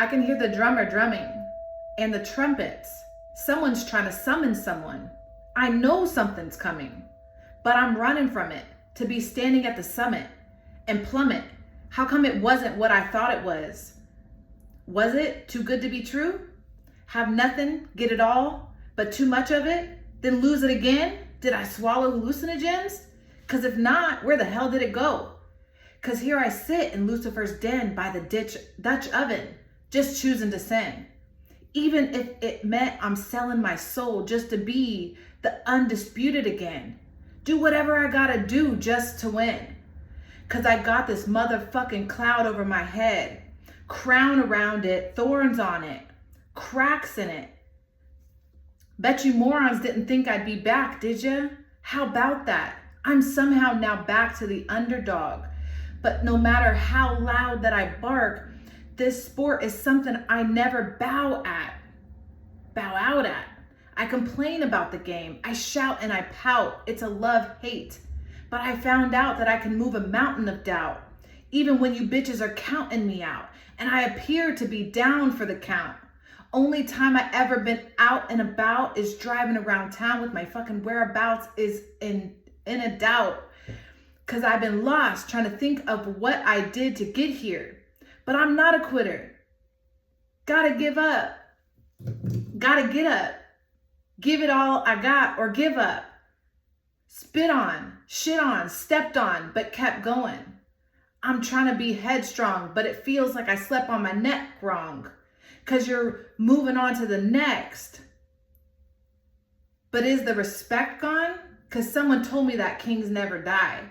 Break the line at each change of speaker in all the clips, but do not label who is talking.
can hear the drummer drumming and the trumpets. Someone's trying to summon someone. I know something's coming, but I'm running from it to be standing at the summit and plummet. How come it wasn't what I thought it was? Was it too good to be true? Have nothing, get it all, but too much of it, then lose it again? Did I swallow hallucinogens? Because if not, where the hell did it go? Because here I sit in Lucifer's den by the Dutch oven, just choosing to sin. Even if it meant I'm selling my soul just to be the undisputed again. Do whatever I gotta do just to win. Because I got this motherfucking cloud over my head, crown around it, thorns on it, cracks in it. Bet you morons didn't think I'd be back, did ya? How about that? I'm somehow now back to the underdog. But no matter how loud that I bark, this sport is something I never bow out at. I complain about the game. I shout and I pout. It's a love-hate. But I found out that I can move a mountain of doubt, even when you bitches are counting me out. And I appear to be down for the count. Only time I ever been out and about is driving around town with my fucking whereabouts is in a doubt. Cause I've been lost trying to think of what I did to get here. But I'm not a quitter. Gotta give up. Gotta get up. Give it all I got or give up. Spit on, shit on, stepped on, but kept going. I'm trying to be headstrong, but it feels like I slept on my neck wrong. Cause you're moving on to the next. But is the respect gone? Cause someone told me that kings never die.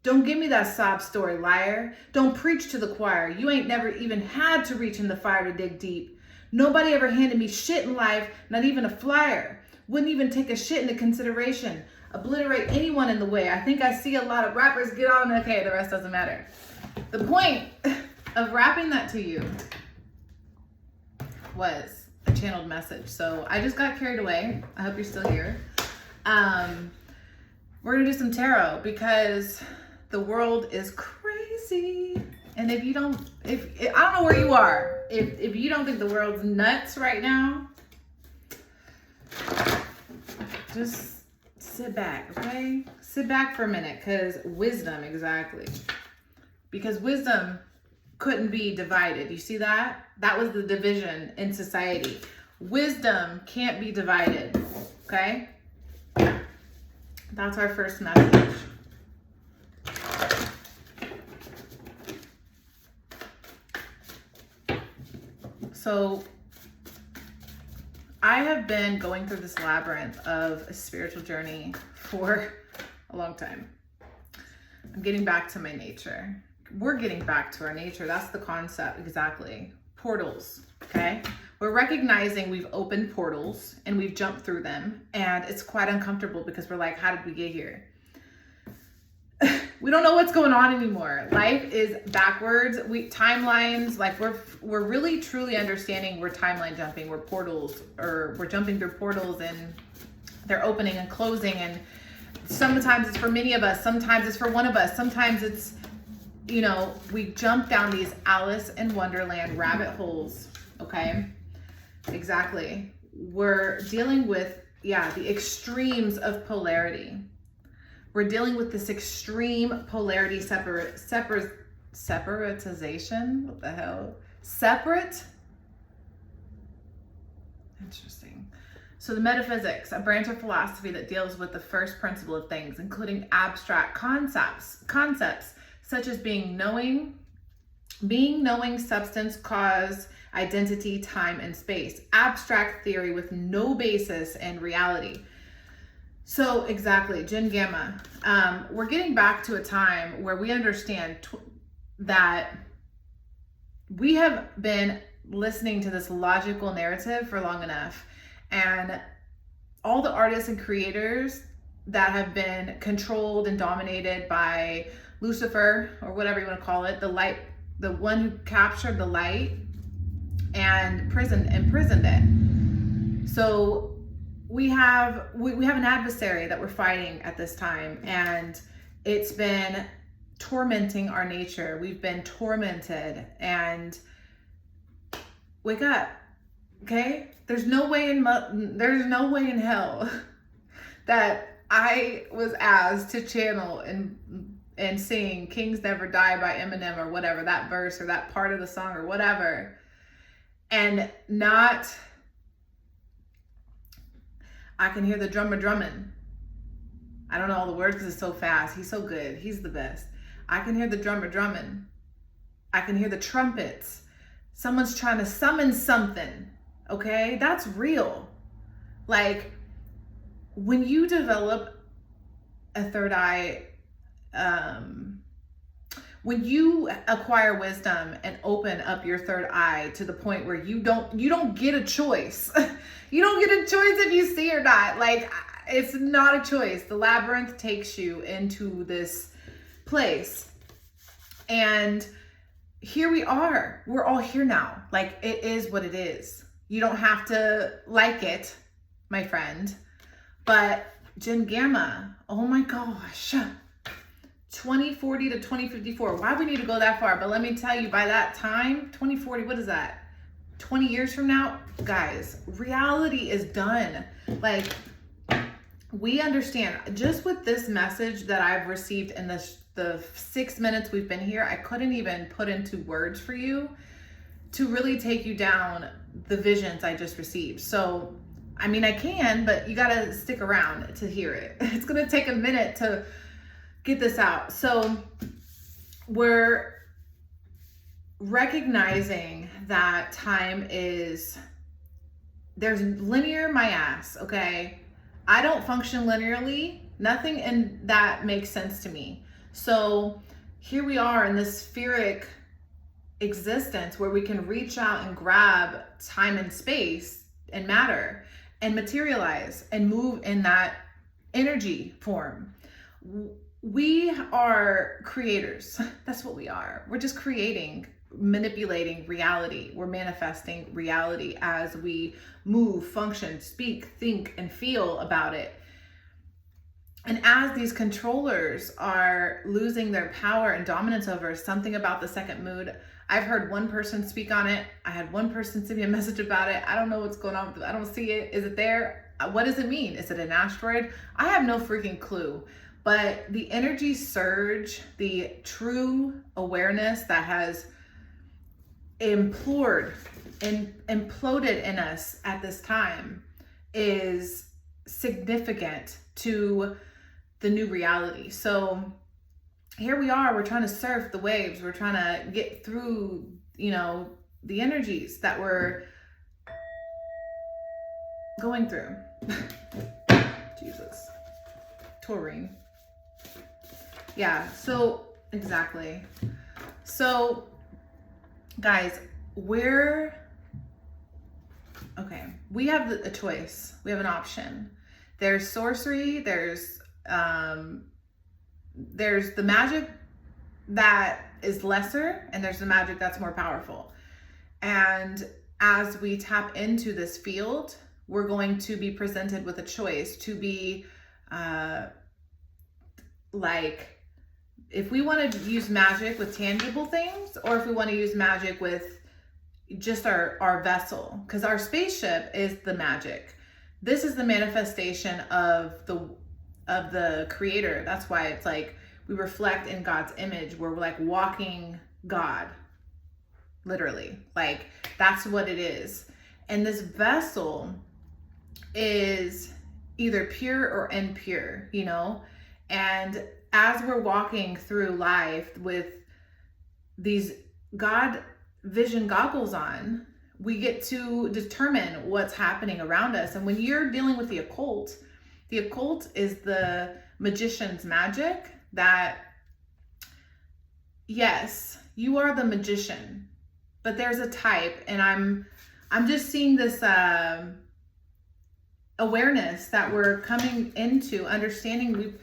Don't give me that sob story, liar. Don't preach to the choir. You ain't never even had to reach in the fire to dig deep. Nobody ever handed me shit in life, not even a flyer. Wouldn't even take a shit into consideration. Obliterate anyone in the way. I think I see a lot of rappers get on, okay, the rest doesn't matter. The point of rapping that to you was a channeled message. So I just got carried away. I hope you're still here. We're gonna do some tarot because the world is crazy. And if you don't, I don't know where you are. If you don't think the world's nuts right now, just sit back, okay? Sit back for a minute, because wisdom, exactly. Because wisdom couldn't be divided. You see that? That was the division in society. Wisdom can't be divided, okay? That's our first message. So I have been going through this labyrinth of a spiritual journey for a long time. I'm getting back to my nature. We're getting back to our nature. That's the concept, exactly. Portals, okay? We're recognizing we've opened portals and we've jumped through them, and it's quite uncomfortable because we're like, how did we get here? We don't know what's going on anymore. Life is backwards. Timelines, like we're really truly understanding we're timeline jumping. We're portals, or we're jumping through portals and they're opening and closing. And sometimes it's for many of us. Sometimes it's for one of us. Sometimes it's, you know, we jump down these Alice in Wonderland rabbit holes. Okay, exactly. We're dealing with, the extremes of polarity. We're dealing with this extreme polarity separatization. What the hell? Separate? Interesting. So the metaphysics, a branch of philosophy that deals with the first principle of things, including abstract concepts such as being knowing, substance, cause, identity, time, and space. Abstract theory with no basis in reality. So exactly, Jin Gamma. We're getting back to a time where we understand that we have been listening to this logical narrative for long enough, and all the artists and creators that have been controlled and dominated by Lucifer, or whatever you want to call it, the light, the one who captured the light and imprisoned it. So we have an adversary that we're fighting at this time, and it's been tormenting our nature. We've been tormented, and Wake up. Okay? There's no way in hell that I was asked to channel and sing Kings Never Die by Eminem or whatever, that verse or that part of the song or whatever, and not, I can hear the drummer drumming. I don't know all the words because it's so fast. He's so good. He's the best. I can hear the drummer drumming. I can hear the trumpets. Someone's trying to summon something. Okay? That's real. Like, when you develop a third eye, when you acquire wisdom and open up your third eye to the point where you don't get a choice. You don't get a choice if you see or not. Like, it's not a choice. The labyrinth takes you into this place. And here we are. We're all here now. Like, it is what it is. You don't have to like it, my friend. But Gen Gamma, oh my gosh. 2040 to 2054. Why we need to go that far? But let me tell you, by that time, 2040, what is that? 20 years from now, guys, reality is done. Like, we understand, just with this message that I've received in the 6 minutes we've been here, I couldn't even put into words for you to really take you down the visions I just received. So, I mean, I can, but you gotta stick around to hear it. It's gonna take a minute to get this out. So we're recognizing that time is, there's linear my ass, okay? I don't function linearly. Nothing in that makes sense to me. So here we are in this spheric existence where we can reach out and grab time and space and matter and materialize and move in that energy form. We are creators. That's what we are. We're just creating, manipulating reality. We're manifesting reality as we move, function, speak, think, and feel about it. And as these controllers are losing their power and dominance over something about the second mood, I've heard one person speak on it. I had one person send me a message about it. I don't know what's going on with it. I don't see it. Is it there? What does it mean? Is it an asteroid? I have no freaking clue. But the energy surge, the true awareness that has imploded in us at this time is significant to the new reality. So here we are, we're trying to surf the waves. We're trying to get through, the energies that we're going through. Jesus. Taurine. Yeah, so exactly. So guys, we have a choice. We have an option. There's sorcery, there's the magic that is lesser, and there's the magic that's more powerful. And as we tap into this field, we're going to be presented with a choice to be if we want to use magic with tangible things, or if we want to use magic with just our vessel, because our spaceship is the magic. This is the manifestation of the creator. That's why it's like we reflect in God's image. We're like walking God, literally. Like, that's what it is. And this vessel is either pure or impure, and as we're walking through life with these God vision goggles on, we get to determine what's happening around us. And when you're dealing with the occult is the magician's magic. That, yes, you are the magician, but there's a type, and I'm just seeing this awareness that we're coming into, understanding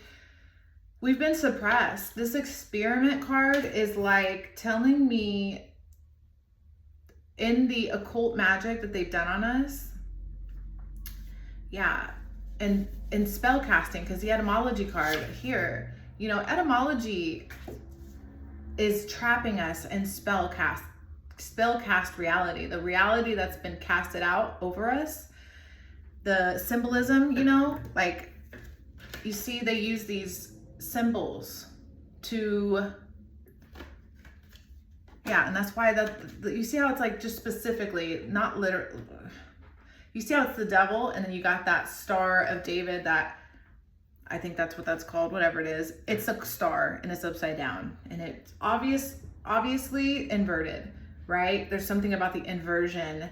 we've been suppressed. This experiment card is like telling me, in the occult magic that they've done on us, yeah, and in spell casting, because the etymology card here, etymology is trapping us in spell spell cast reality, the reality that's been casted out over us, the symbolism, you know, like you see they use these symbols to, yeah, and that's why you see how it's like just specifically, not literally, you see how it's the devil, and then you got that Star of David, that I think that's what that's called, whatever it is. It's a star and it's upside down, and it's obviously inverted, right? There's something about the inversion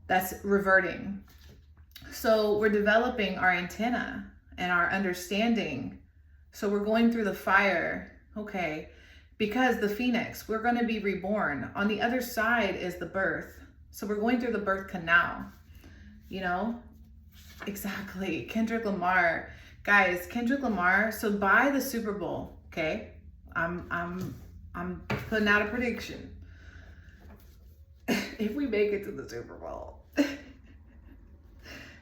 that's reverting. So we're developing our antenna and our understanding. So we're going through the fire, okay, because the phoenix, we're going to be reborn. On the other side is the birth. So we're going through the birth canal, you know? Exactly. Kendrick Lamar. Guys, Kendrick Lamar, so by the Super Bowl, okay? I'm putting out a prediction. If we make it to the Super Bowl.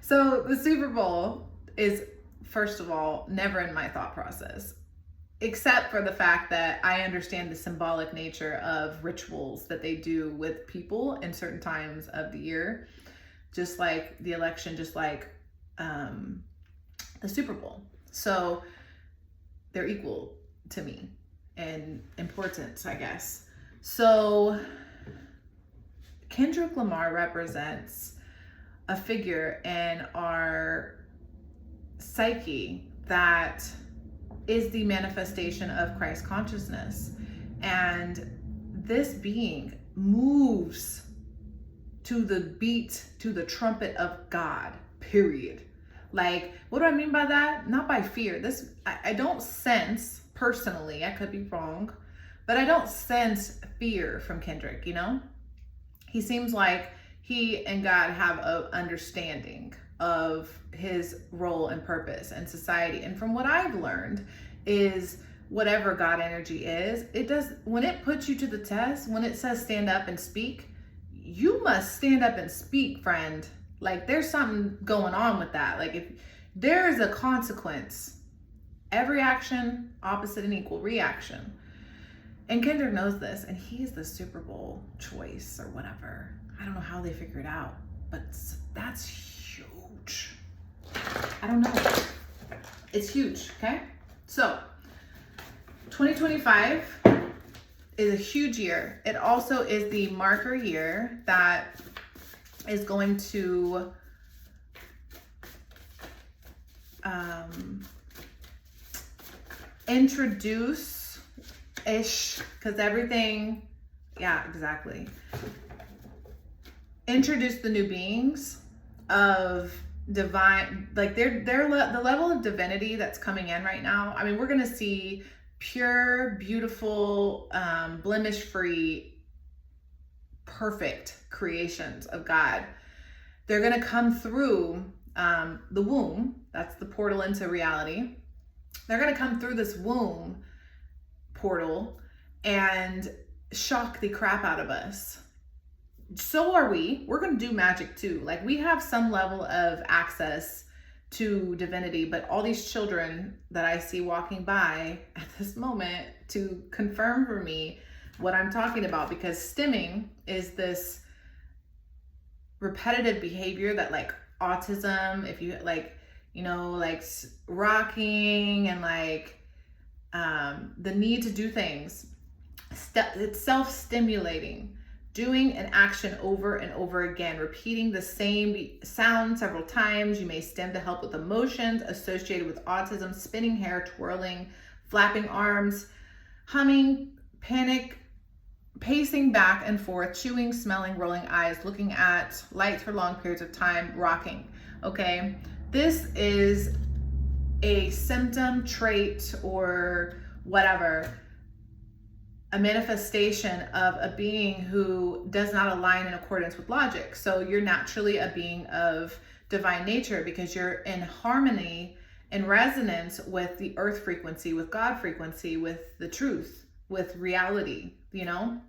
So the Super Bowl is, first of all, never in my thought process, except for the fact that I understand the symbolic nature of rituals that they do with people in certain times of the year, just like the election, just like the Super Bowl. So they're equal to me in importance, I guess. So Kendrick Lamar represents a figure in our psyche that is the manifestation of Christ consciousness. And this being moves to the beat, to the trumpet of God, period. Like, what do I mean by that? Not by fear. I don't sense, personally, I could be wrong, but I don't sense fear from Kendrick, you know? He seems like he and God have an understanding of his role and purpose in society. And from what I've learned is whatever God energy is, it does, when it puts you to the test, when it says stand up and speak, you must stand up and speak, friend. Like, there's something going on with that. Like, if there is a consequence, every action, opposite and equal reaction. And Kendrick knows this, and he's the Super Bowl choice or whatever. I don't know how they figure it out, but that's huge. I don't know. It's huge, okay? So, 2025 is a huge year. It also is the marker year that is going to introduce-ish, because everything, yeah, exactly. Introduce the new beings of divine, like the level of divinity that's coming in right now. I mean, we're going to see pure, beautiful, blemish-free, perfect creations of God. They're going to come through the womb. That's the portal into reality. They're going to come through this womb portal and shock the crap out of us. So are we. We're going to do magic too. Like, we have some level of access to divinity, but all these children that I see walking by at this moment to confirm for me what I'm talking about, because stimming is this repetitive behavior that, like autism, if you like, you know, like rocking and like the need to do things, it's self-stimulating, doing an action over and over again, repeating the same sound several times. You may stim to help with emotions associated with autism, spinning hair, twirling, flapping arms, humming, panic, pacing back and forth, chewing, smelling, rolling eyes, looking at lights for long periods of time, rocking. Okay, this is a symptom, trait, or whatever, a manifestation of a being who does not align in accordance with logic. So you're naturally a being of divine nature because you're in harmony and resonance with the earth frequency, with God frequency, with the truth, with reality, you know?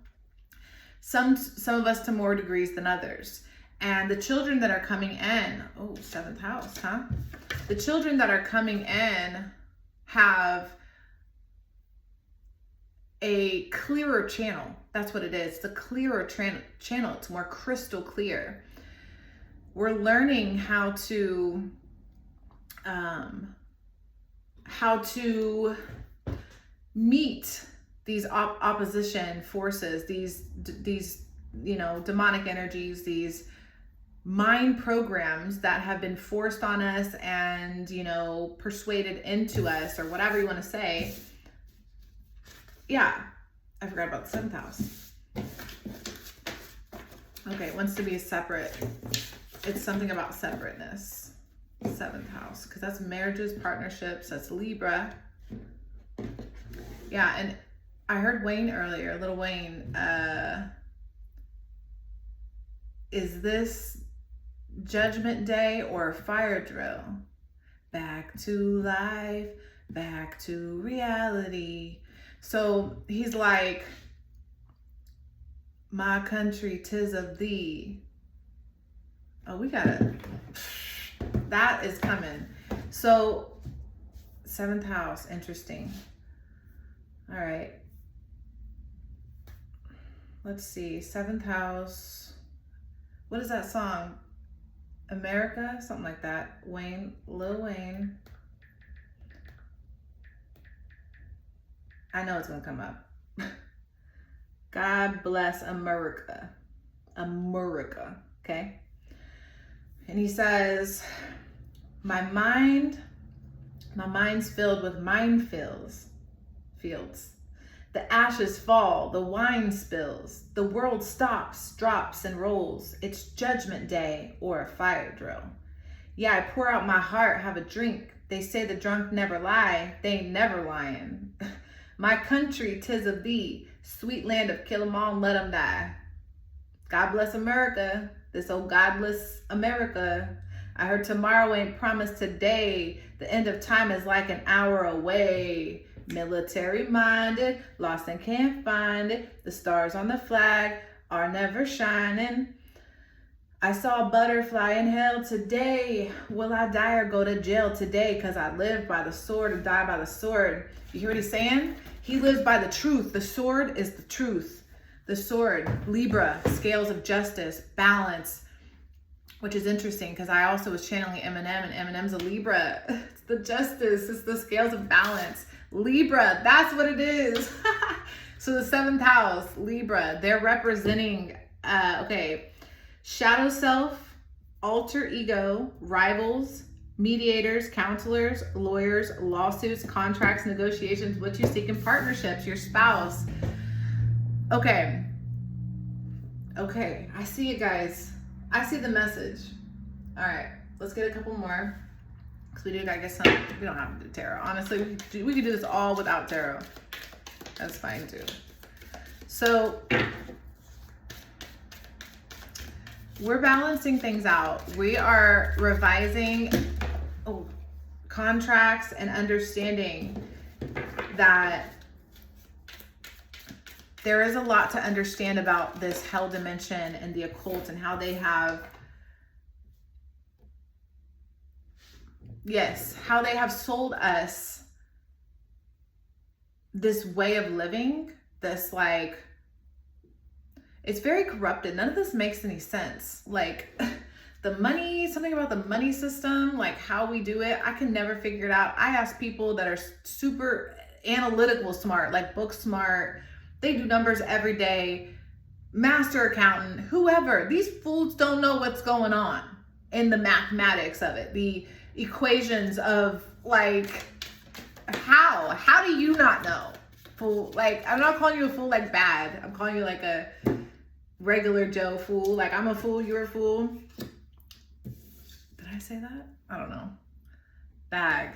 Some of us to more degrees than others. And the children that are coming in, oh, 7th house, huh? The children that are coming in have a clearer channel. That's what it is. It's a clearer channel. It's more crystal clear. We're learning how to meet these opposition forces, these demonic energies, these mind programs that have been forced on us and persuaded into us, or whatever you want to say. Yeah, I forgot about the 7th house. Okay, it wants to be separate. It's something about separateness. 7th house, because that's marriages, partnerships, that's Libra. Yeah, and I heard Wayne earlier, Little Wayne. Is this Judgment Day or a fire drill? Back to life, back to reality. So he's like, my country, 'tis of thee. Oh, we got it. That is coming. So 7th house, interesting. All right. Let's see. 7th house. What is that song? America? Something like that. Wayne, Lil Wayne. I know it's going to come up. God bless America. America. Okay. And he says, my mind's filled with minefields. The ashes fall, the wine spills, the world stops, drops, and rolls. It's Judgment Day or a fire drill. Yeah, I pour out my heart, have a drink. They say the drunk never lie, they ain't never lying. My country, 'tis of thee, sweet land of kill 'em all and let 'em die. God bless America, this old godless America. I heard tomorrow ain't promised today. The end of time is like an hour away. Military minded, lost and can't find it. The stars on the flag are never shining. I saw a butterfly in hell today. Will I die or go to jail today? Because I live by the sword and die by the sword. You hear what he's saying? He lives by the truth. The sword is the truth. The sword, Libra, scales of justice, balance, which is interesting because I also was channeling Eminem, and Eminem's a Libra. It's the justice. It's the scales of balance. Libra, that's what it is. So the 7th house, Libra, they're representing, shadow self, alter ego, rivals, mediators, counselors, lawyers, lawsuits, contracts, negotiations, what you seek in partnerships, your spouse. Okay, I see it, guys. I see the message. All right, let's get a couple more. Because we do gotta get some, we don't have to do tarot. Honestly, we could do this all without tarot. That's fine too. So, we're balancing things out. We are revising contracts and understanding that there is a lot to understand about this hell dimension and the occult and how they have, how they have sold us this way of living, this it's very corrupted. None of this makes any sense. The money, something about the money system, how we do it, I can never figure it out. I ask people that are super analytical smart, book smart, they do numbers every day, master accountant, whoever. These fools don't know what's going on in the mathematics of it, the equations of how do you not know? Fool, I'm not calling you a fool bad. I'm calling you a regular Joe fool. I'm a fool, you're a fool. Did I say that? I don't know. Bag.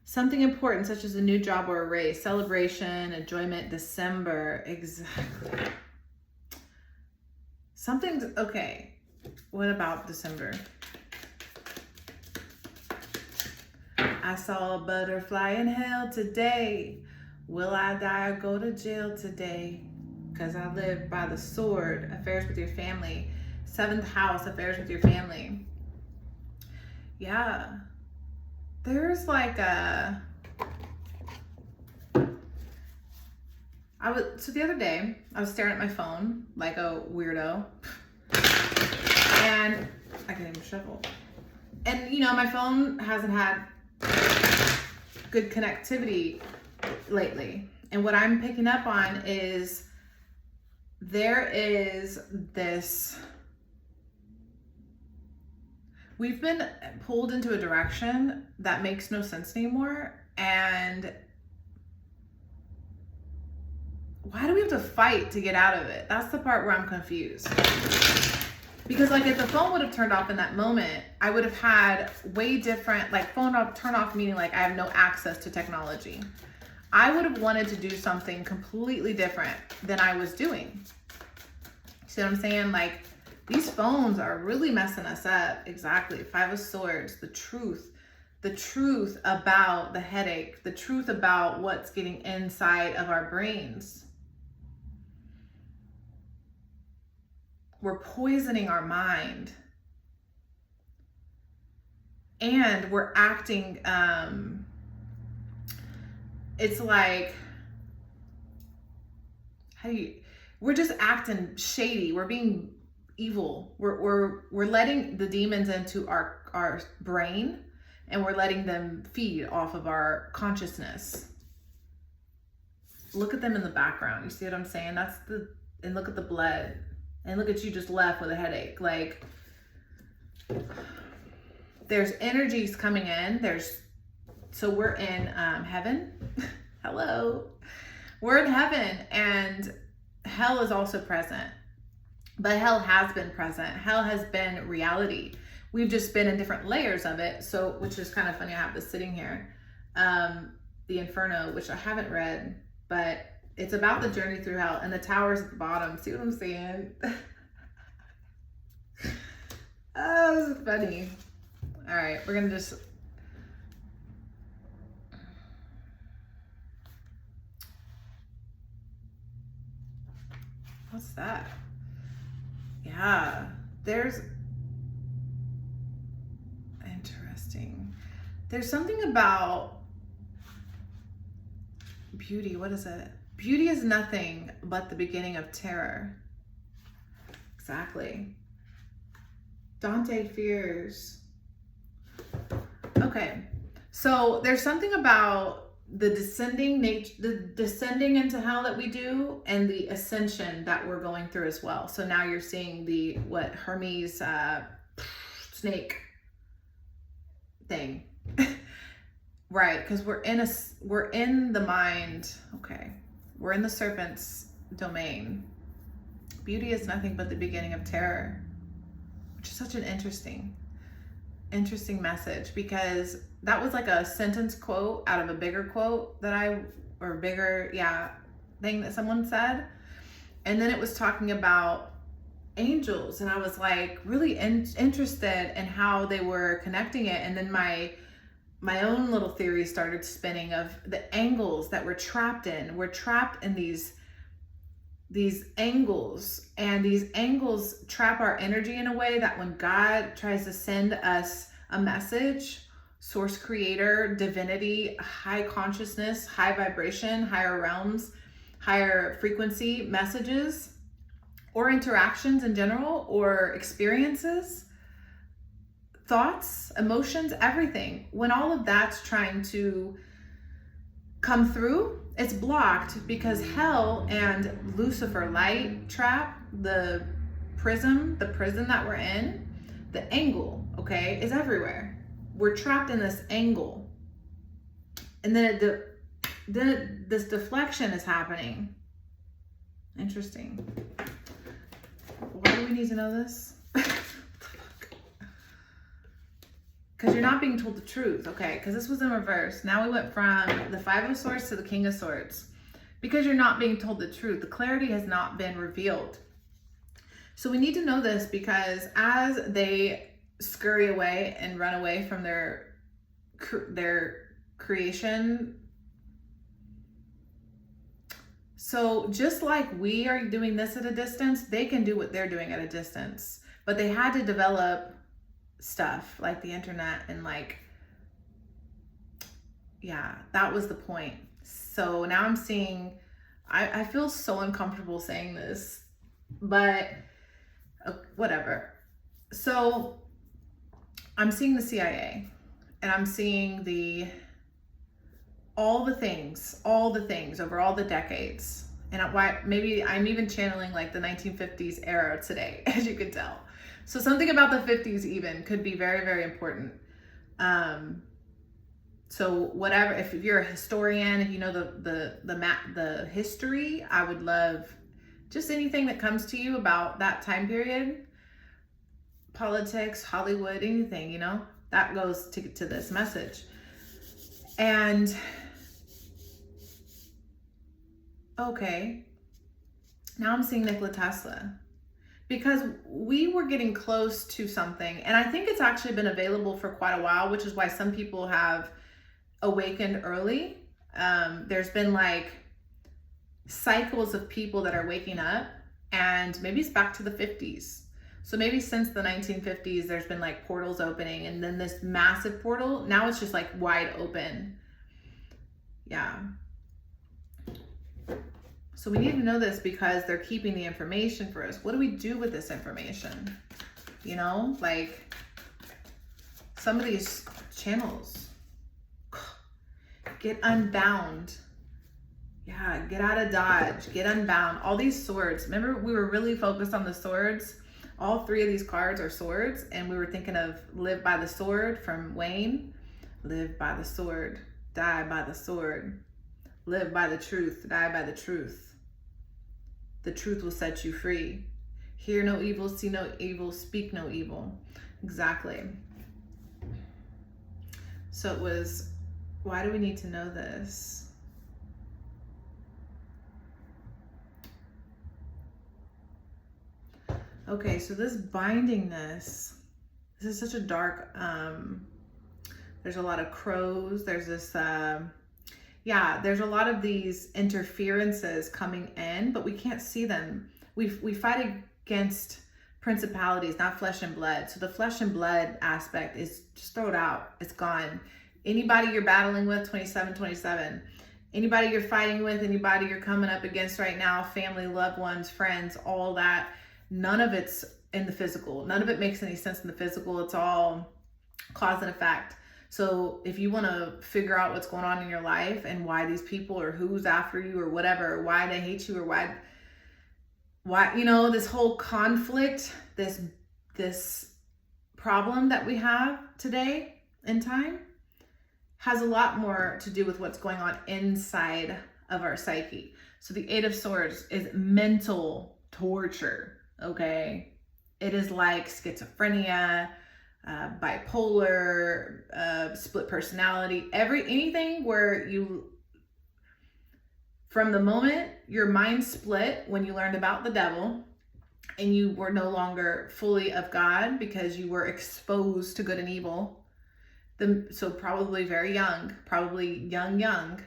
Something important such as a new job or a raise, celebration, enjoyment, December. Exactly. Something's okay. What about December? I saw a butterfly in hell today. Will I die or go to jail today? Because I live by the sword. Affairs with your family. 7th house, affairs with your family. Yeah. There's I So the other day, I was staring at my phone like a weirdo, and I can't even shuffle. And you know, my phone hasn't had good connectivity lately. And what I'm picking up on is there is this, we've been pulled into a direction that makes no sense anymore. And why do we have to fight to get out of it? That's the part where I'm confused. Because like if the phone would have turned off in that moment, I would have had way different, like phone off, turn off meaning like I have no access to technology. I would have wanted to do something completely different than I was doing. See what I'm saying? Like these phones are really messing us up. Exactly. 5 of Swords, the truth about the headache, the truth about what's getting inside of our brains. We're poisoning our mind. And we're acting, it's like, we're just acting shady. We're being evil. We're letting the demons into our brain, and we're letting them feed off of our consciousness. Look at them in the background. You see what I'm saying? And look at the blood. And look at you just left with a headache. Like, there's energies coming in. So we're in heaven. Hello. We're in heaven, and hell is also present. But hell has been present. Hell has been reality. We've just been in different layers of it. So, which is kind of funny. I have this sitting here. The Inferno, which I haven't read, but it's about the journey through hell, and the tower's at the bottom. See what I'm saying? Oh, this is funny. All right, we're gonna just. What's that? Yeah, there's. Interesting. There's something about beauty. What is it? Beauty is nothing but the beginning of terror. Exactly. Dante fears. Okay, so there's something about the descending into hell that we do, and the ascension that we're going through as well. So now you're seeing the Hermes snake thing. Right, because we're in the mind. Okay, we're in the serpent's domain. Beauty is nothing but the beginning of terror, which is such an interesting message, because that was like a sentence quote out of a bigger quote thing that someone said. And then it was talking about angels, and I was like really interested in how they were connecting it. And then my own little theory started spinning of the angles that we're trapped in. We're trapped in these angles, and these angles trap our energy in a way that when God tries to send us a message, source, creator, divinity, high consciousness, high vibration, higher realms, higher frequency messages or interactions in general, or experiences, thoughts, emotions, everything, when all of that's trying to come through, it's blocked because hell and Lucifer light trap, the prison that we're in, the angle, okay, is everywhere. We're trapped in this angle. And then this deflection is happening. Interesting. Why do we need to know this? Because you're not being told the truth, okay? Because this was in reverse. Now we went from the 5 of Swords to the King of Swords. Because you're not being told the truth. The clarity has not been revealed. So we need to know this, because as they scurry away and run away from their creation. So just like we are doing this at a distance, they can do what they're doing at a distance. But they had to develop stuff like the internet, and like, yeah, that was the point. So now I'm seeing I feel so uncomfortable saying this, but whatever. So I'm seeing the CIA, and I'm seeing all the things over all the decades. And why maybe I'm even channeling like the 1950s era today, as you can tell. So something about the 50s even could be very, very important. So whatever, if you're a historian, if you know the history, I would love just anything that comes to you about that time period, politics, Hollywood, anything, you know, that goes to this message. And okay, now I'm seeing Nikola Tesla, because we were getting close to something, and I think it's actually been available for quite a while, which is why some people have awakened early. There's been like cycles of people that are waking up, and maybe it's back to the 50s. So maybe since the 1950s, there's been like portals opening, and then this massive portal, now it's just like wide open. Yeah. So we need to know this because they're keeping the information for us. What do we do with this information? You know, like some of these channels, get unbound. Yeah, get out of Dodge, get unbound. All these swords. Remember, we were really focused on the swords. All three of these cards are swords, and we were thinking of live by the sword from Wayne. Live by the sword, die by the sword. Live by the truth, die by the truth. The truth will set you free. Hear no evil, see no evil, speak no evil. Exactly. So it was, why do we need to know this? Okay, so this bindingness, this is such a dark, there's a lot of crows, there's this, yeah, there's a lot of these interferences coming in, but we can't see them. We fight against principalities, not flesh and blood. So the flesh and blood aspect is just throw it out. It's gone. Anybody you're battling with, 27, anybody you're fighting with, anybody you're coming up against right now, family, loved ones, friends, all that, none of it's in the physical. None of it makes any sense in the physical. It's all cause and effect. So if you want to figure out what's going on in your life and why these people or who's after you or whatever, or why they hate you or why, you know, this whole conflict, this problem that we have today in time has a lot more to do with what's going on inside of our psyche. So the Eight of Swords is mental torture. Okay. It is like schizophrenia, bipolar, split personality, anything where you, from the moment your mind split when you learned about the devil and you were no longer fully of God because you were exposed to good and evil, so probably very young, probably young,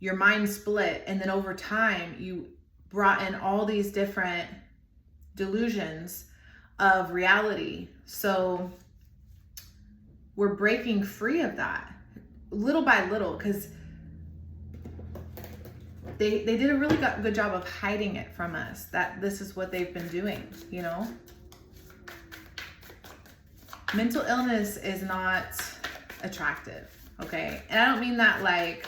your mind split. And then over time, you brought in all these different delusions of reality. So we're breaking free of that little by little, because they did a really good job of hiding it from us, that this is what they've been doing, you know? Mental illness is not attractive, okay? And I don't mean that like,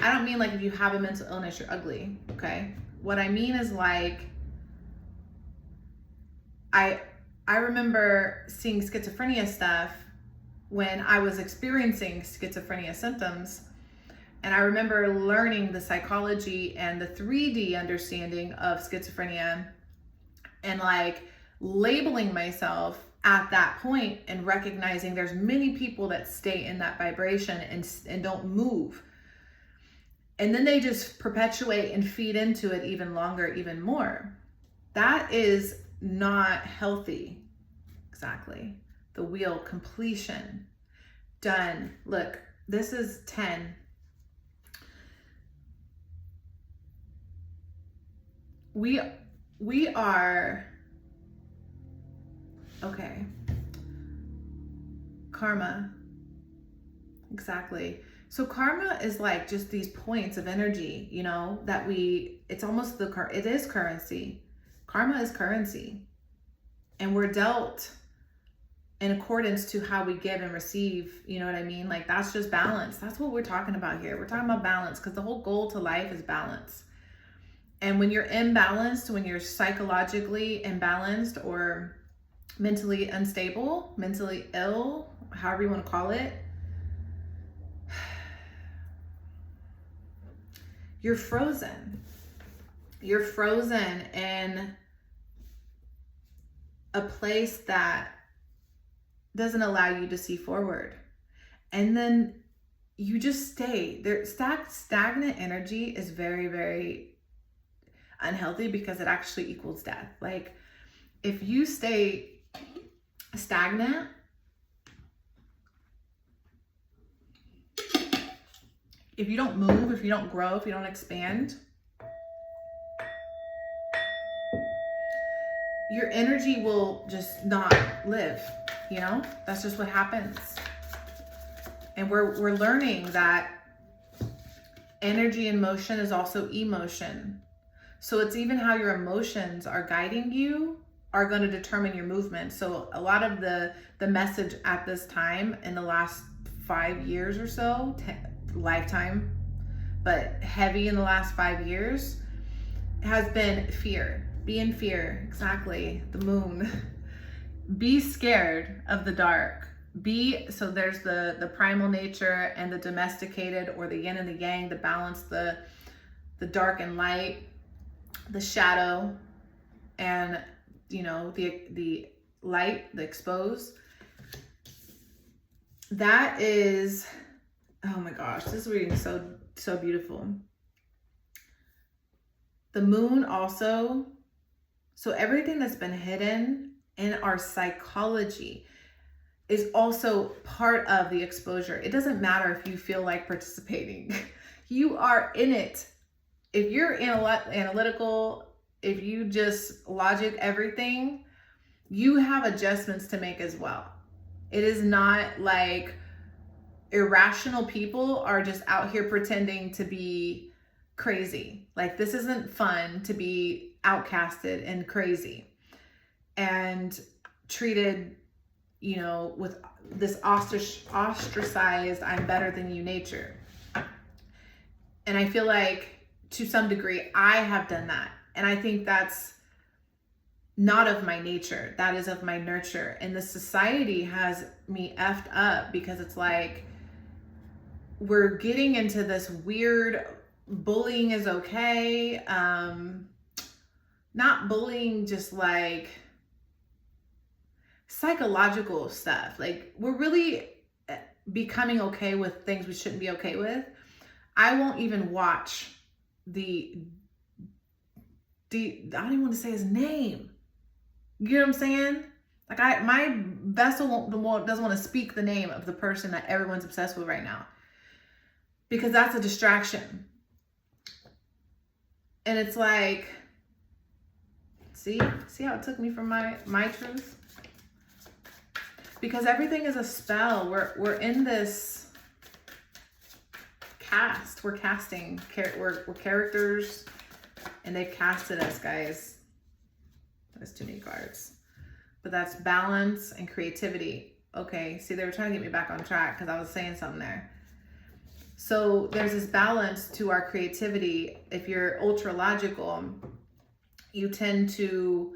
I don't mean like if you have a mental illness, you're ugly, okay? What I mean is like, I remember seeing schizophrenia stuff when I was experiencing schizophrenia symptoms. And I remember learning the psychology and the 3D understanding of schizophrenia and like labeling myself at that point and recognizing there's many people that stay in that vibration and don't move. And then they just perpetuate and feed into it even longer, even more. That is not healthy. Exactly. The wheel, completion, done. Look, this is 10. We are, okay. Karma. Exactly. So karma is like just these points of energy, you know, that it's almost it is currency. Karma is currency. And we're dealt in accordance to how we give and receive, you know what I mean? Like that's just balance. That's what we're talking about here. We're talking about balance because the whole goal to life is balance. And when you're imbalanced, when you're psychologically imbalanced or mentally unstable, mentally ill, however you want to call it, you're frozen. You're frozen in a place that doesn't allow you to see forward. And then you just stay there. Stagnant energy is very, very unhealthy because it actually equals death. Like if you stay stagnant, if you don't move, if you don't grow, if you don't expand, your energy will just not live, you know? That's just what happens. And we're learning that energy and motion is also emotion. So it's even how your emotions are guiding you are going to determine your movement. So a lot of the message at this time in the last 5 years or so, lifetime, but heavy in the last 5 years, has been fear. Be in fear, exactly, the moon. Be scared of the dark. So there's the primal nature and the domesticated, or the yin and the yang, the balance, the dark and light, the shadow, and you know, the light, the exposed. That is, oh my gosh, this reading is so beautiful. The moon also, so everything that's been hidden in our psychology is also part of the exposure. It doesn't matter if you feel like participating. You are in it. If you're analytical, if you just logic everything, you have adjustments to make as well. It is not like irrational people are just out here pretending to be crazy. Like this isn't fun to be outcasted and crazy and treated, you know, with this ostracized, I'm better than you nature. And I feel like to some degree I have done that. And I think that's not of my nature. That is of my nurture. And the society has me effed up because it's like, we're getting into this weird bullying is okay. Not bullying, just like psychological stuff. Like we're really becoming okay with things we shouldn't be okay with. I won't even watch I don't even want to say his name. You know what I'm saying? Like my vessel doesn't want to speak the name of the person that everyone's obsessed with right now, because that's a distraction. And it's like, see how it took me from my truth? Because everything is a spell. We're in this cast. We're casting. We're characters, and they've casted us, guys. That's too many cards. But that's balance and creativity. Okay, see, they were trying to get me back on track because I was saying something there. So there's this balance to our creativity. If you're ultra logical, you tend to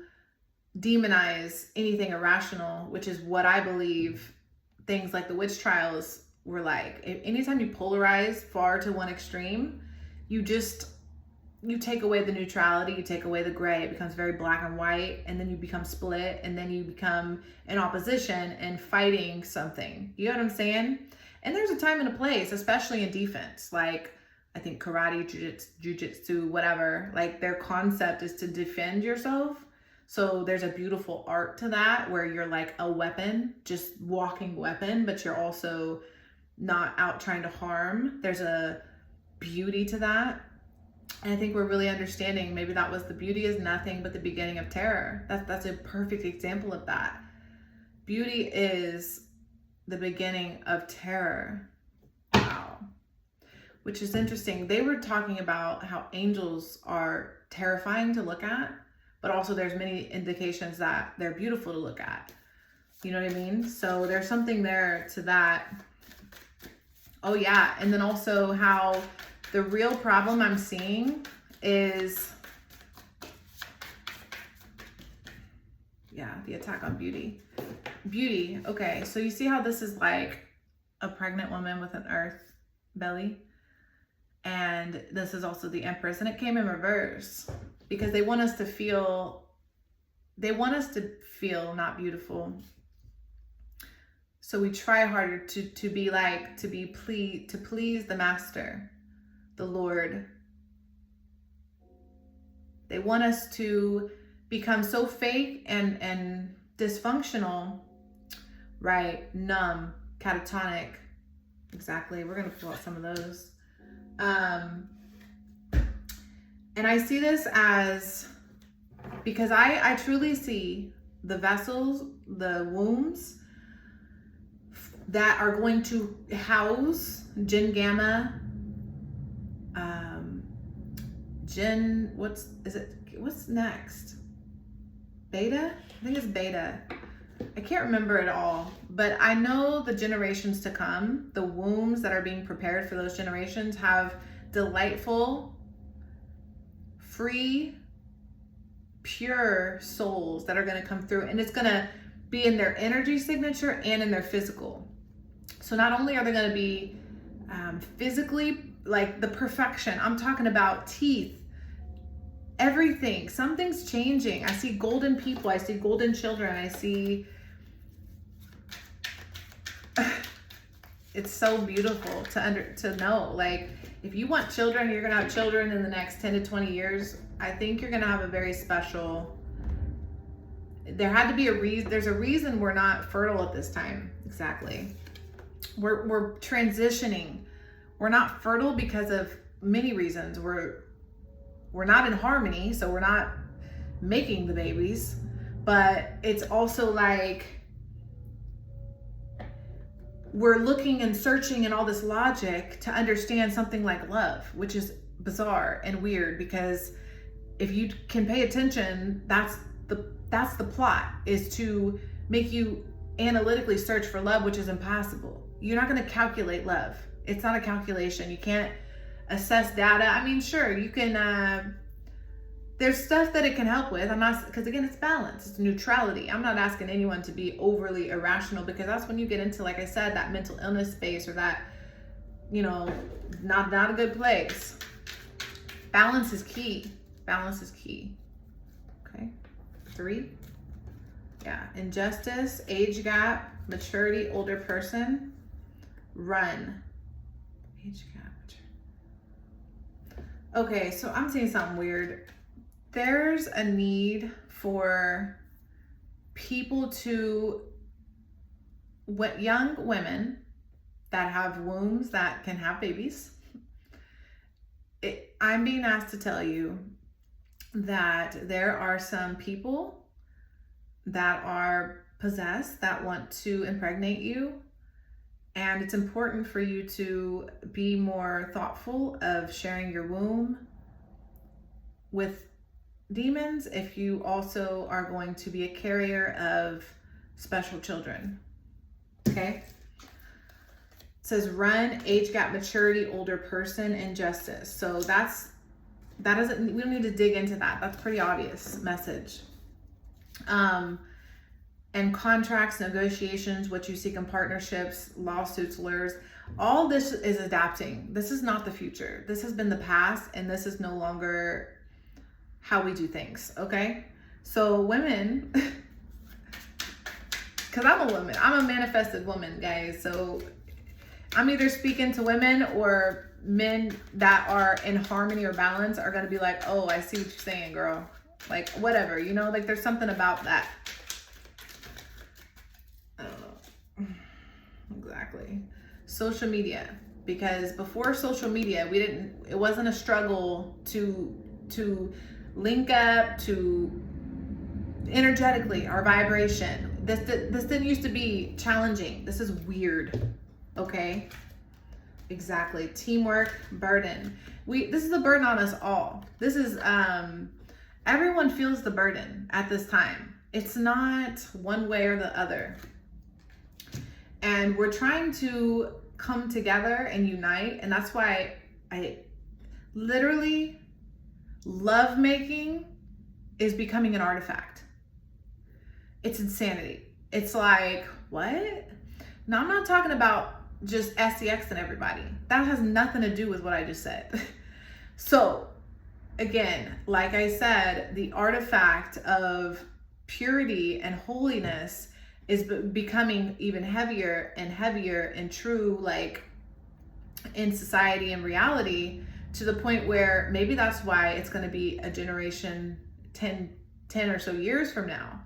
demonize anything irrational, which is what I believe things like the witch trials were like. Anytime you polarize far to one extreme, you take away the neutrality, you take away the gray, it becomes very black and white, and then you become split, and then you become in opposition and fighting something. You know what I'm saying? And there's a time and a place, especially in defense. Like, I think karate, jiu-jitsu, whatever, like their concept is to defend yourself. So there's a beautiful art to that where you're like a weapon, just walking weapon, but you're also not out trying to harm. There's a beauty to that. And I think we're really understanding maybe that was the beauty is nothing but the beginning of terror. That's a perfect example of that. Beauty is the beginning of terror. Wow. which is interesting. They were talking about how angels are terrifying to look at, but also there's many indications that they're beautiful to look at. You know what I mean? So there's something there to that. Oh yeah, and then also how the real problem I'm seeing is, yeah, the attack on beauty. Beauty, okay, so you see how this is like a pregnant woman with an earth belly? And this is also the Empress, and it came in reverse because they want us to feel not beautiful. So we try harder to please the Master, the Lord. They want us to become so fake and dysfunctional, right? Numb, catatonic. Exactly. We're going to pull out some of those. And I see this as, because I truly see the vessels, the wombs that are going to house Jinn Gamma, Jinn, what's next? Beta? I think it's Beta. I can't remember it all, but I know the generations to come, the wombs that are being prepared for those generations have delightful, free, pure souls that are going to come through, and it's going to be in their energy signature and in their physical. So not only are they going to be physically like the perfection, I'm talking about teeth, everything. Something's changing. I see golden people. I see golden children. I see. It's so beautiful to know. Like, if you want children, you're gonna have children in the next 10 to 20 years. I think you're gonna have a very special. There had to be a reason. There's a reason we're not fertile at this time. Exactly. We're transitioning. We're not fertile because of many reasons. We're not in harmony, so we're not making the babies, but it's also like we're looking and searching and all this logic to understand something like love, which is bizarre and weird, because if you can pay attention, that's the plot, is to make you analytically search for love, which is impossible. You're not going to calculate love. It's not a calculation. You can't assess data. I mean, sure, you can, there's stuff that it can help with. I'm not, because again, it's balance, it's neutrality. I'm not asking anyone to be overly irrational, because that's when you get into, like I said, that mental illness space, or that, you know, not a good place. Balance is key. Balance is key. Okay. 3. Yeah. Injustice, age gap, maturity, older person, run. Age gap. Okay, so I'm seeing something weird. There's a need for people to, young women that have wombs that can have babies. I'm being asked to tell you that there are some people that are possessed that want to impregnate you. And it's important for you to be more thoughtful of sharing your womb with demons if you also are going to be a carrier of special children. Okay? It says run, age gap, maturity, older person, injustice. So we don't need to dig into that. That's pretty obvious message. And contracts, negotiations, what you seek in partnerships, lawsuits, lures, all this is adapting. This is not the future. This has been the past, and this is no longer how we do things, okay? So women, because I'm a woman, I'm a manifested woman, guys. So I'm either speaking to women, or men that are in harmony or balance are going to be like, oh, I see what you're saying, girl. Like, whatever, you know, like there's something about that. Exactly. Social media, because before social media, it wasn't a struggle to link up, to energetically, our vibration. This didn't used to be challenging. This is weird. Okay. Exactly. Teamwork, burden. This is a burden on us all. This is, everyone feels the burden at this time. It's not one way or the other. And we're trying to come together and unite. And that's why I literally, love making is becoming an artifact. It's insanity. It's like, what? Now, I'm not talking about just SEX and everybody. That has nothing to do with what I just said. So, again, like I said, the artifact of purity and holiness is becoming even heavier and true, like in society and reality, to the point where maybe that's why it's going to be a generation 10 or so years from now.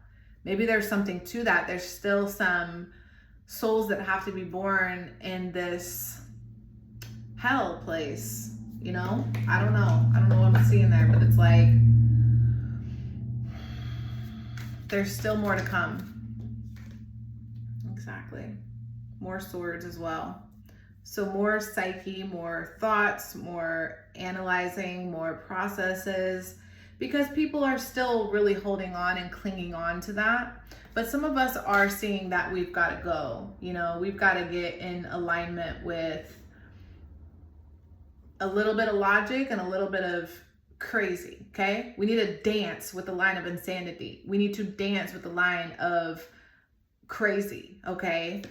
Maybe there's something to that. There's still some souls that have to be born in this hell place, you know? I don't know what I'm seeing there, but it's like there's still more to come. Exactly. More swords as well. So more psyche, more thoughts, more analyzing, more processes, because people are still really holding on and clinging on to that. But some of us are seeing that we've got to go. You know, we've got to get in alignment with a little bit of logic and a little bit of crazy, okay? We need to dance with the line of insanity. We need to dance with the line of crazy, okay?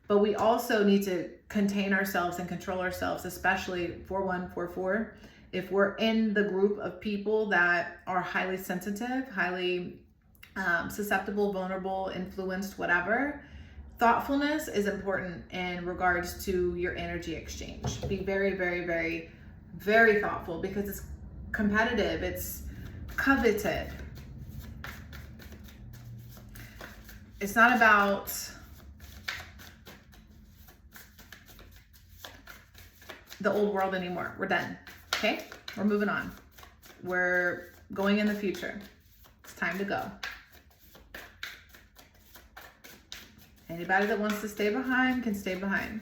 But we also need to contain ourselves and control ourselves, especially 4144. If we're in the group of people that are highly sensitive, highly susceptible, vulnerable, influenced, whatever, thoughtfulness is important in regards to your energy exchange. Be very, very, very, very thoughtful, because it's competitive, it's coveted. It's not about the old world anymore. We're done. Okay? We're moving on. We're going in the future. It's time to go. Anybody that wants to stay behind can stay behind.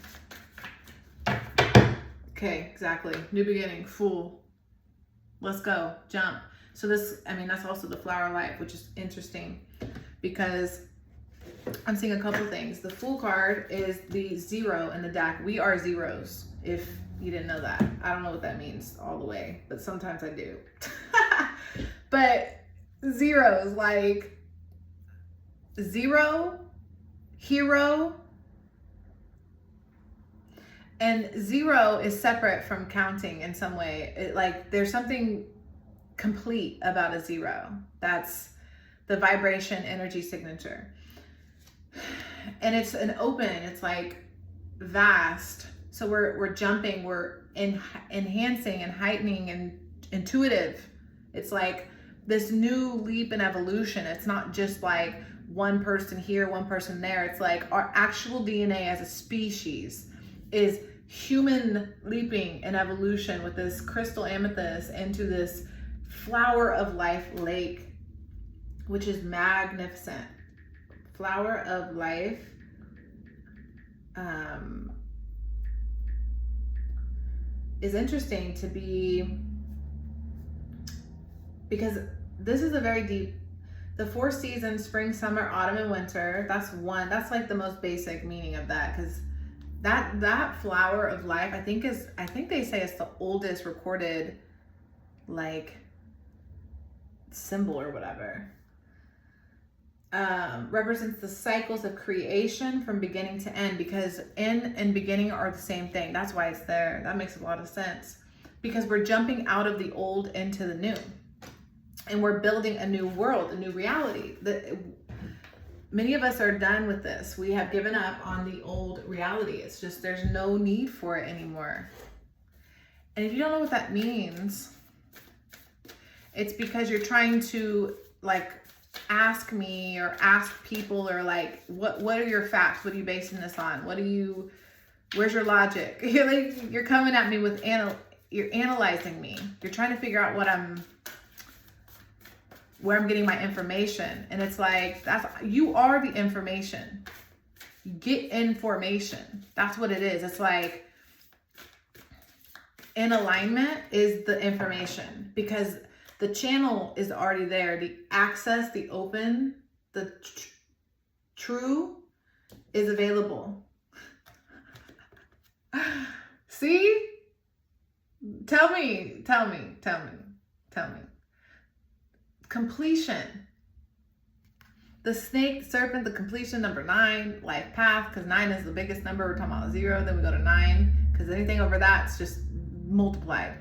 Okay, exactly. New beginning, fool. Let's go, jump. So this, I mean, that's also the flower of life, which is interesting because I'm seeing a couple things. The Fool card is the 0 in the deck. We are zeros, if you didn't know that. I don't know what that means all the way, but sometimes I do. But zeros, like 0, hero, and 0 is separate from counting in some way. Like there's something complete about a 0. That's the vibration energy signature. And it's an open, it's like vast. So we're jumping, we're enhancing and heightening and intuitive. It's like this new leap in evolution. It's not just like one person here, one person there. It's like our actual DNA as a species is human leaping in evolution with this crystal amethyst into this flower of life lake, which is magnificent. Flower of life is interesting to be, because this is a very deep, the 4 seasons, spring, summer, autumn, and winter. That's one. That's like the most basic meaning of that, because that flower of life, I think they say it's the oldest recorded like symbol or whatever. Represents the cycles of creation from beginning to end, because end and beginning are the same thing. That's why it's there. That makes a lot of sense, because we're jumping out of the old into the new, and we're building a new world, a new reality. Many of us are done with this. We have given up on the old reality. It's just there's no need for it anymore. And if you don't know what that means, it's because you're trying to like ask me or ask people, or like, what are your facts? What are you basing this on? Where's your logic? You're coming at me with you're analyzing me. You're trying to figure out where I'm getting my information. And it's like, you are the information. Get information. That's what it is. It's like, in alignment is the information, because the channel is already there. The access, the open, the true is available. See? Tell me. Completion. The snake, the serpent, the completion, number 9, life path, because 9 is the biggest number. We're talking about 0, then we go to 9, because anything over that's just multiplied.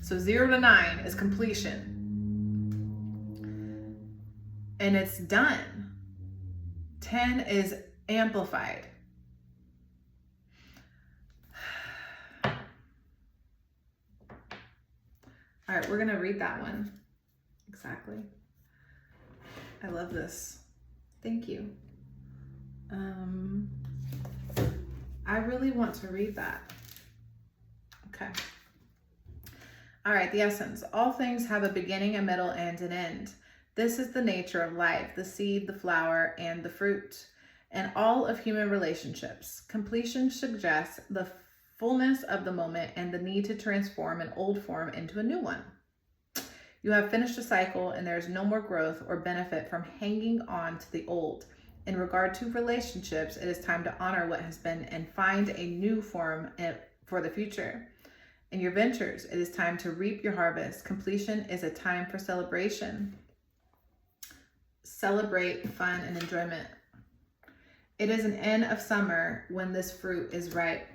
So 0 to 9 is completion. And it's done. 10 is amplified. All right, we're going to read that one. Exactly. I love this. Thank you. I really want to read that. Okay. All right, the essence. All things have a beginning, a middle, and an end. This is the nature of life, the seed, the flower, and the fruit, and all of human relationships. Completion suggests the fullness of the moment and the need to transform an old form into a new one. You have finished a cycle, and there is no more growth or benefit from hanging on to the old. In regard to relationships, it is time to honor what has been and find a new form for the future. In your ventures, it is time to reap your harvest. Completion is a time for celebration. Celebrate fun and enjoyment. It is an end of summer when this fruit is ripe.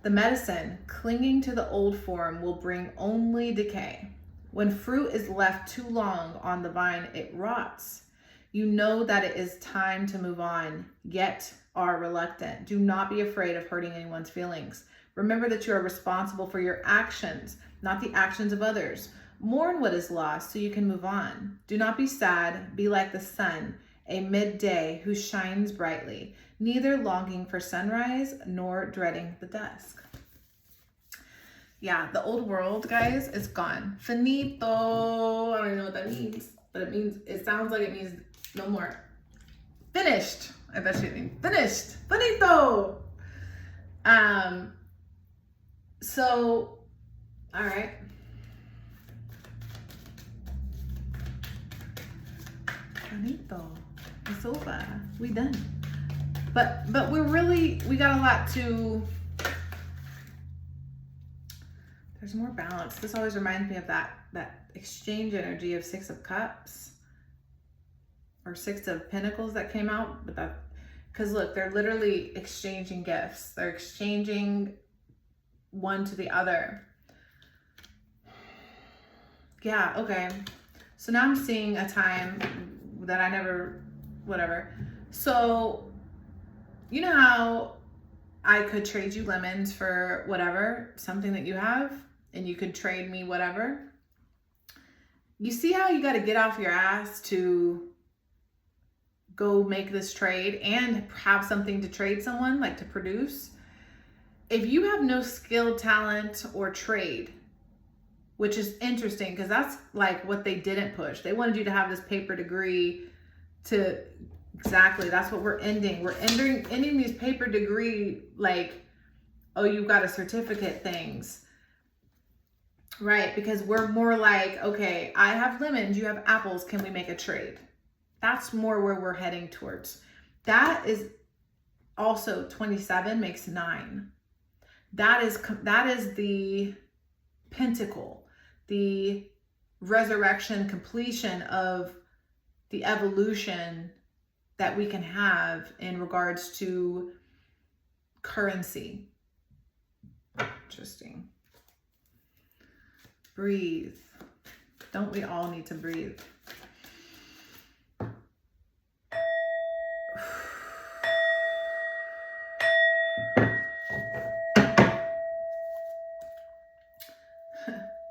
The medicine, clinging to the old form, will bring only decay. When fruit is left too long on the vine, it rots. You know that it is time to move on, yet are reluctant. Do not be afraid of hurting anyone's feelings. Remember that you are responsible for your actions, not the actions of others. Mourn what is lost so you can move on. Do not be sad. Be like the sun, a midday who shines brightly, neither longing for sunrise nor dreading the dusk. Yeah, the old world, guys, is gone. Finito. I don't even know what that means, but it sounds like it means no more. Finished. I bet you mean finished. Finito. So, all right. Finito. It's over. We done. But we got a lot to. There's more balance. This always reminds me of that exchange energy of 6 of Cups or 6 of Pentacles that came out. But that, because look, they're literally exchanging gifts. They're exchanging one to the other. Yeah, okay. So now I'm seeing a time that I never, whatever. So, you know how I could trade you lemons for whatever, something that you have, and you could trade me whatever. You see how you got to get off your ass to go make this trade and have something to trade someone, like to produce? If you have no skill, talent, or trade, which is interesting because that's like what they didn't push. They wanted you to have this paper degree to, exactly, that's what we're ending. We're ending these paper degree, like, oh, you've got a certificate things. Right, because we're more like, okay, I have lemons, you have apples, can we make a trade? That's more where we're heading towards. That is also 27 makes 9. That is the pentacle, the resurrection, completion of the evolution that we can have in regards to currency. Interesting. Breathe. Don't we all need to breathe?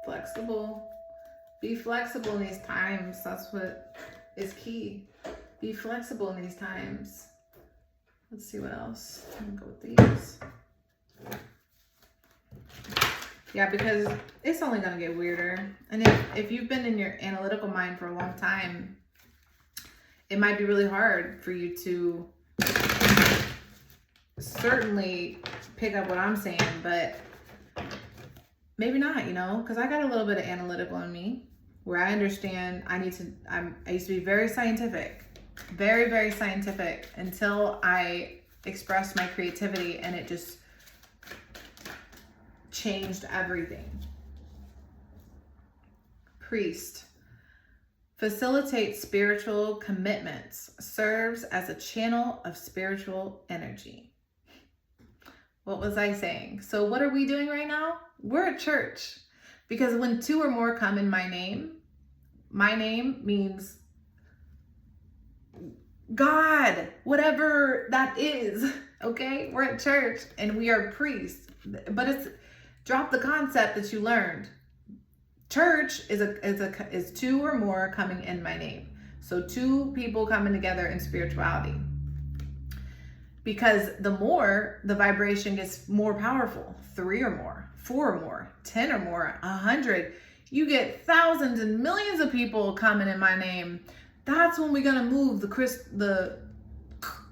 Flexible. Be flexible in these times. That's what is key. Be flexible in these times. Let's see what else. I'm gonna go with these. Yeah, because it's only gonna get weirder. And if you've been in your analytical mind for a long time, it might be really hard for you to certainly pick up what I'm saying, but maybe not, because I got a little bit of analytical in me where I understand I used to be very scientific, very, very scientific until I expressed my creativity, and it just changed everything. Priest. Facilitates spiritual commitments, serves as a channel of spiritual energy. What was I saying? So what are we doing right now? We're a church, because when two or more come in my name means God, whatever that is, okay? We're at church and we are priests, but it's drop the concept that you learned. Church is two or more coming in my name. So two people coming together in spirituality. Because the more, the vibration gets more powerful. 3 or more, 4 or more, 10 or more, 100. You get thousands and millions of people coming in my name. That's when we're gonna move the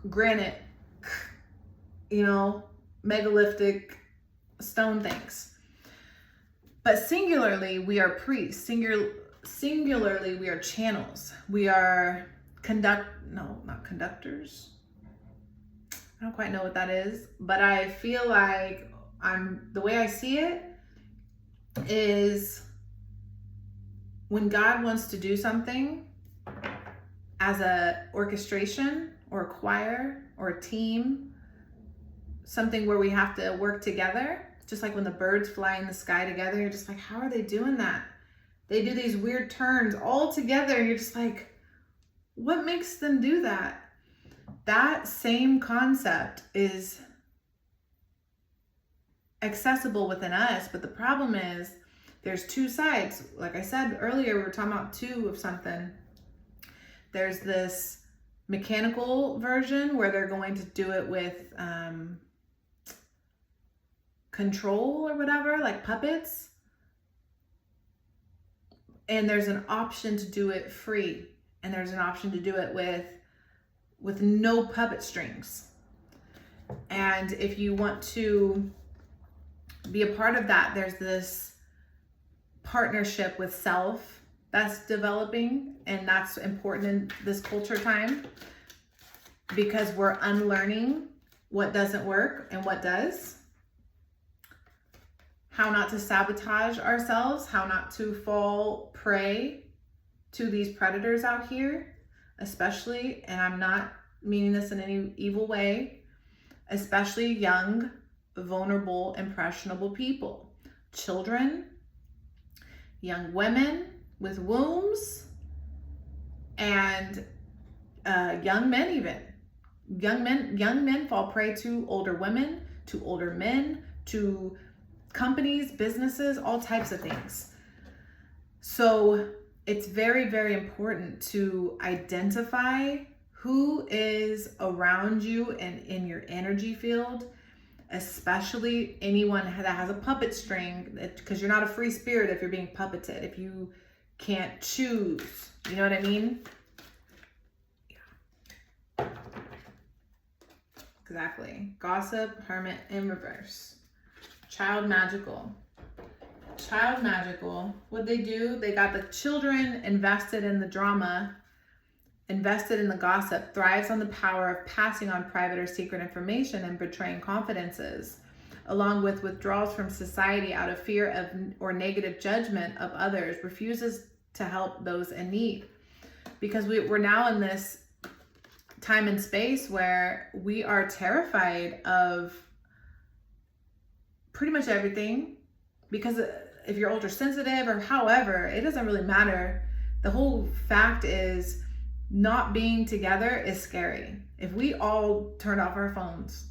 granite, megalithic stone things. But singularly, we are priests. Singularly, we are channels. We are not conductors. I don't quite know what that is, but I feel like the way I see it is when God wants to do something as a orchestration or a choir or a team, something where we have to work together. Just like when the birds fly in the sky together, you're just like, how are they doing that? They do these weird turns all together. You're just like, what makes them do that? That same concept is accessible within us, but the problem is there's two sides. Like I said earlier, we were talking about two of something. There's this mechanical version where they're going to do it with control or whatever, like puppets. And there's an option to do it free. And there's an option to do it with no puppet strings. And if you want to be a part of that, there's this partnership with self that's developing, and that's important in this culture time, because we're unlearning what doesn't work and what does. How not to sabotage ourselves, how not to fall prey to these predators out here, especially, and I'm not meaning this in any evil way, especially young, vulnerable, impressionable people, children, young women with wombs, and young men even. Young men fall prey to older women, to older men, to companies, businesses, all types of things. So it's very, very important to identify who is around you and in your energy field, especially anyone that has a puppet string, because you're not a free spirit if you're being puppeted, if you can't choose. You know what I mean? Yeah. Exactly. Gossip, hermit in reverse. Child magical. Child magical. What they do, they got the children invested in the drama, invested in the gossip, thrives on the power of passing on private or secret information and betraying confidences, along with withdrawals from society out of fear of or negative judgment of others, refuses to help those in need. Because we're now in this time and space where we are terrified of pretty much everything, because if you're ultra sensitive or however, it doesn't really matter. The whole fact is not being together is scary. If we all turned off our phones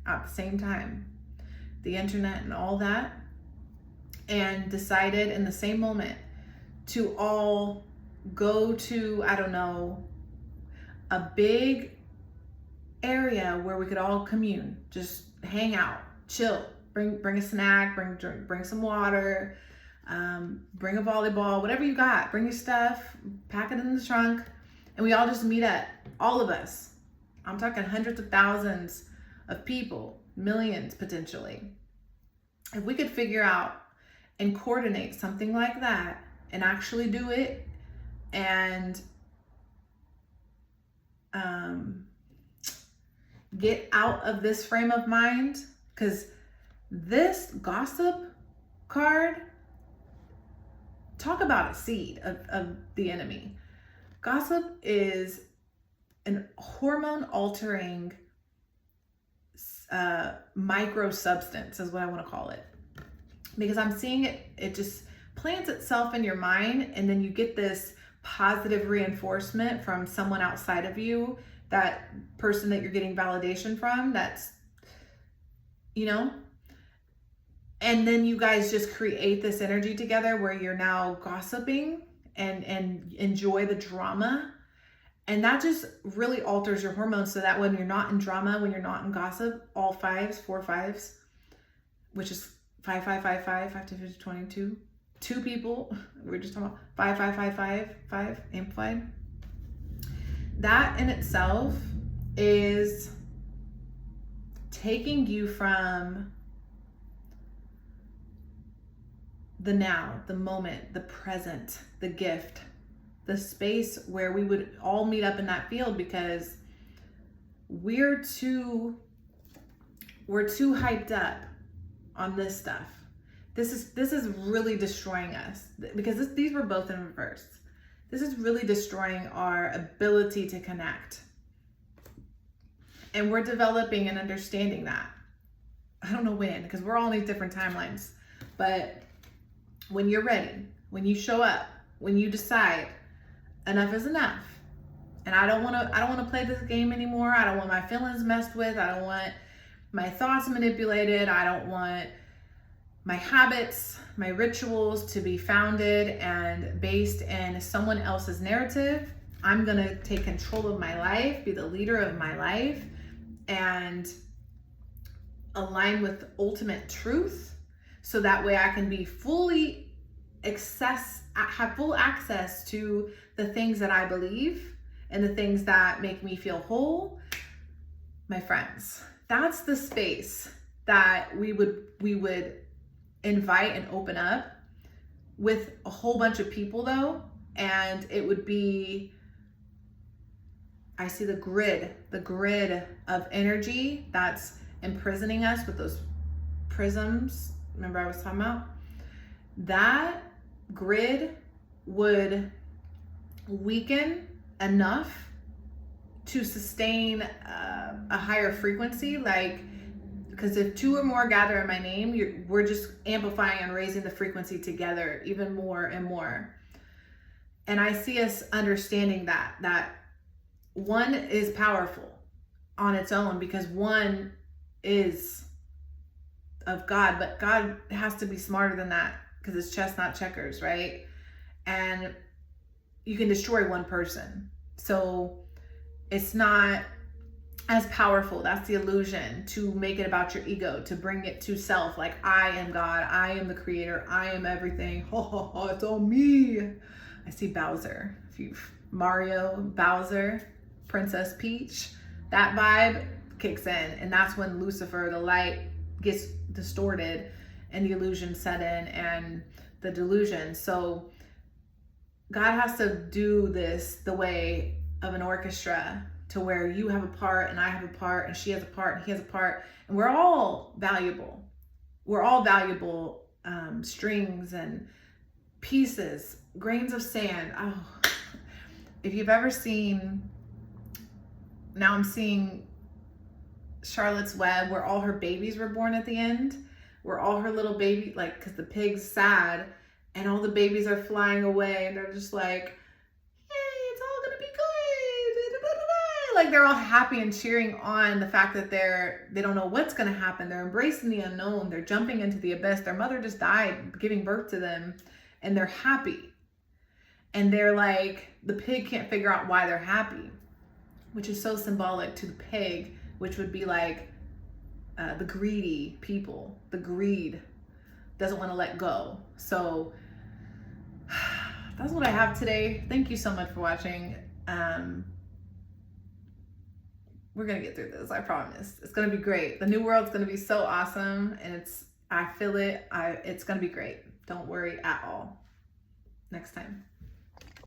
at the same time, the internet and all that, and decided in the same moment to all go to, I don't know, a big area where we could all commune, just hang out, chill, bring a snack, bring some water, bring a volleyball, whatever you got, bring your stuff, pack it in the trunk, and we all just meet up, all of us. I'm talking hundreds of thousands of people, millions potentially. If we could figure out and coordinate something like that and actually do it and get out of this frame of mind. Because this gossip card, talk about a seed of the enemy. Gossip is an hormone altering micro substance is what I want to call it, because I'm seeing it just plants itself in your mind, and then you get this positive reinforcement from someone outside of you, that person that you're getting validation from, that's, you know, and then you guys just create this energy together where you're now gossiping and enjoy the drama. And that just really alters your hormones, so that when you're not in drama, when you're not in gossip, all fives, 4 5s, which is 5 5 5 5 5 to 50 22, 2 people, we're just talking about 5 5 5 5 5 amplified. That in itself is taking you from the now, the moment, the present, the gift, the space where we would all meet up in that field, because we're too hyped up on this stuff. This is really destroying us, because these were both in reverse. This is really destroying our ability to connect. And we're developing and understanding that. I don't know when, because we're all in these different timelines. But when you're ready, when you show up, when you decide enough is enough, and I don't want to play this game anymore. I don't want my feelings messed with. I don't want my thoughts manipulated. I don't want my habits, my rituals to be founded and based in someone else's narrative. I'm going to take control of my life, be the leader of my life, and align with ultimate truth, so that way I can be have full access to the things that I believe and the things that make me feel whole. My friends, that's the space that we would invite and open up with a whole bunch of people though. And it would be, I see the grid of energy that's imprisoning us with those prisms. Remember I was talking about? That grid would weaken enough to sustain a higher frequency, like, because if 2 or more gather in my name, we're just amplifying and raising the frequency together even more and more. And I see us understanding that one is powerful on its own, because one is of God, but God has to be smarter than that, because it's chess, not checkers, right? And you can destroy one person. So it's not as powerful. That's the illusion, to make it about your ego, to bring it to self. Like, I am God, I am the creator, I am everything. It's all me. I see Bowser. Mario, Bowser, Princess Peach, that vibe kicks in. And that's when Lucifer, the light, gets distorted and the illusion set in, and the delusion. So God has to do this the way of an orchestra, to where you have a part and I have a part and she has a part and he has a part, and we're all valuable. We're all valuable strings and pieces, grains of sand. Oh, if you've ever seen, now I'm seeing Charlotte's Web, where all her babies were born at the end, where all her little baby, like, because the pig's sad and all the babies are flying away, and they're just like, yay, it's all gonna be good. Like, they're all happy and cheering on the fact that they don't know what's gonna happen. They're embracing the unknown. They're jumping into the abyss. Their mother just died giving birth to them, and they're happy. And they're like, the pig can't figure out why they're happy, which is so symbolic to the pig, which would be like the greedy people. The greed doesn't want to let go. So that's what I have today. Thank you so much for watching. We're gonna get through this, I promise. It's gonna be great. The new world's gonna be so awesome, and I feel it. It's gonna be great. Don't worry at all. Next time.